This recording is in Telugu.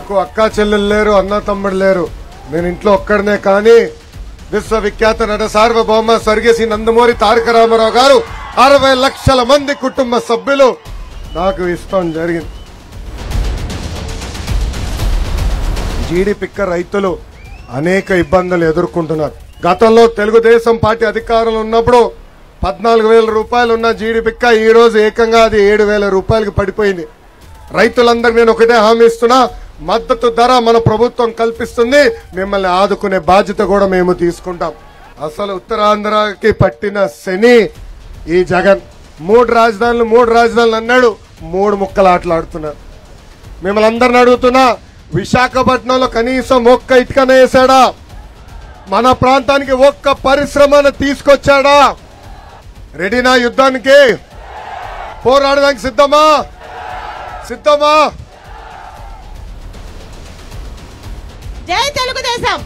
నాకు అక్క చెల్లెలు లేరు, అన్న తమ్ముడు లేరు. నేను ఇంట్లో ఒక్కడనే. కానీ విశ్వవిఖ్యాత నట సార్వభౌమ స్వర్గీయ నందమూరి తారక రామారావు గారు 60 లక్షల మంది కుటుంబ సభ్యులు నాకు ఇష్టం జరిగింది. జీడి పిక్క రైతులు అనేక ఇబ్బందులు ఎదుర్కొంటున్నారు. గతంలో తెలుగుదేశం పార్టీ అధికారంలో ఉన్నప్పుడు 14,000 రూపాయలు ఉన్న జీడి పిక్క ఈ రోజు ఏకంగా అది 7,000 రూపాయలకి పడిపోయింది. రైతులందరూ నేను ఒకటే హామీ ఇస్తున్నా, మద్దతు ధర మన ప్రభుత్వం కల్పిస్తుంది. మిమ్మల్ని ఆదుకునే బాధ్యత కూడా మేము తీసుకుంటాం. అసలు ఉత్తరాంధ్రకి పట్టిన శని ఈ జగన్. 3 రాజధానులు అన్నాడు, 3 ముక్కలు ఆటలాడుతున్నారు. మిమ్మల్ని అందరిని అడుగుతున్నా, విశాఖపట్నంలో కనీసం ఒక్క ఇటుకన వేశాడా? మన ప్రాంతానికి ఒక్క పరిశ్రమను తీసుకొచ్చాడా? రెడీనా యుద్ధానికి? పోరాడడానికి సిద్ధమా? జై తెలుగుదేశం.